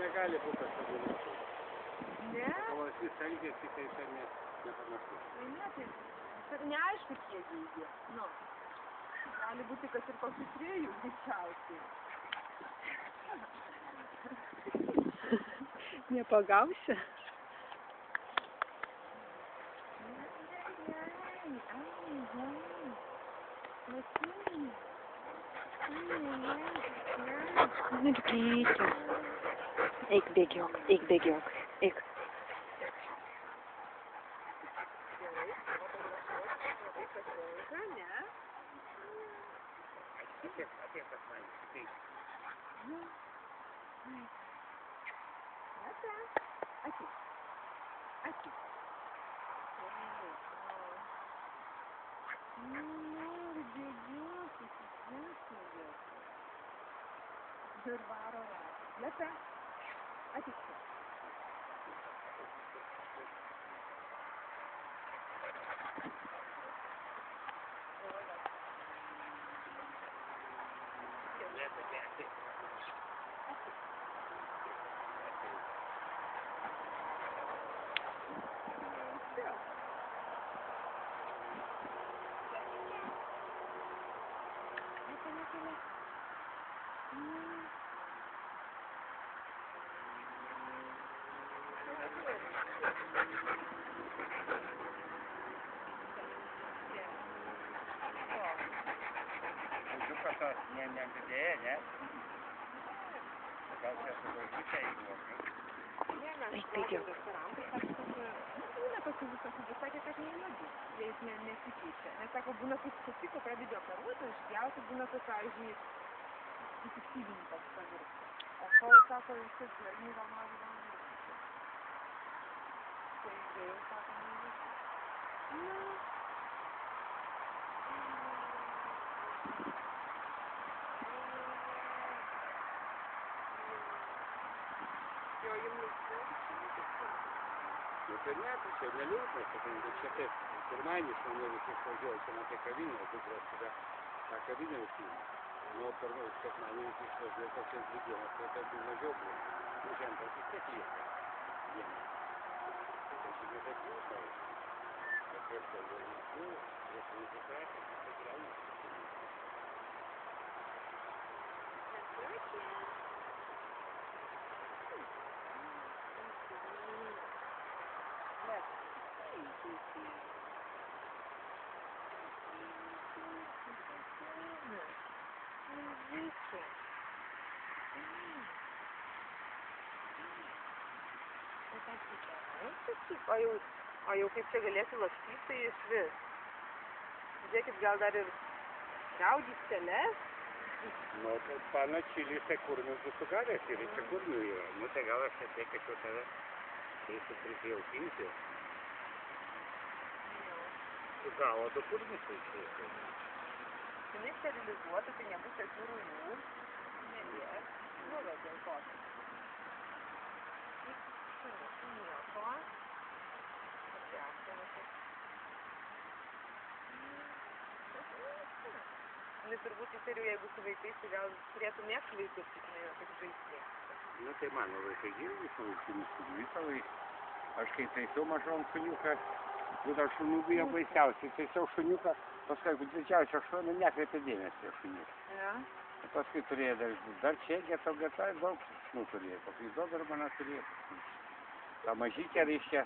Negali būti panašus. Ne? O jis elgėsi, kai tai nepanašus. Tai neaišku, kiek jie. Nu, gali būti, kad ir kokių 3 greičiausiai. Nepagausi? Mergytė. Eik bėgiok, eik bėgiok, eik. Apie pas mane. Ir varo ratą. Lėta. Ateik čia. Tos nedidėja, ne? Gal čia sudaužyta įguokai? Eik bėgiok. Būna tokių visokių, bet sakė, kad neįlūdžiu, jais nesikeičia. Nes sako, būna, kaip susiko, pradedi operuoti, išpjauti, būna, kad, pavyzdžiui, įsikyvinį toks pavirsti. O kol, sako, viskas švelniai gal nori galbūt. Tai idėjau, sako, neįlūdžiu. Jo, jums Nu, tai ne, tai čia neliūdna, kadangi čia taip, pirmadienį šaunuolis išvažiuoja čia nuo kavinę, o dukros tada tą kavinę užsiima. Nu, per sekmadienį išvažiuoja kokias 2 dienas, tai taip mažiau buvo. Užimtas vis tiek lieka dieną. Tai čia nebeklūsa. Bet ir daugiau visų, prieš mūsų kratą, tai grauna. O jau kaip čia galėsi lakstyti, tai iš vis. Žiūrėkit, gal dar ir gaudys celes? Nu, tai pana čilėse kurmių būtų galės ir čia kurmių yra. Nu, tai gal aš tai, kad jau tave teisiu prisijaukinti. Tu gavo 2 kurmius išėjai. Jinai sterilizuota, tai nebus jokių rūmų. Nelies. Nu, va, dėl to. Nieko. Nu, turbūt įtariu, jeigu su vaikais, tai gal turėtų mėgti vaikus, kaip žaisti. Nu, tai mano vaikai irgi savo šunius turi visą laiką. Aš kai taisiau mažom šuniuką, būdavo šunų bijo baisiausiai, taisiau šuniuką, paskui didžiausia šunų nekreipia dėmesį šuniuką. Ja. Paskui turėjo dar čia, geta, daug šunų turėjo, paskui Dobermaną turėjo. Ta mažytė, reiškia,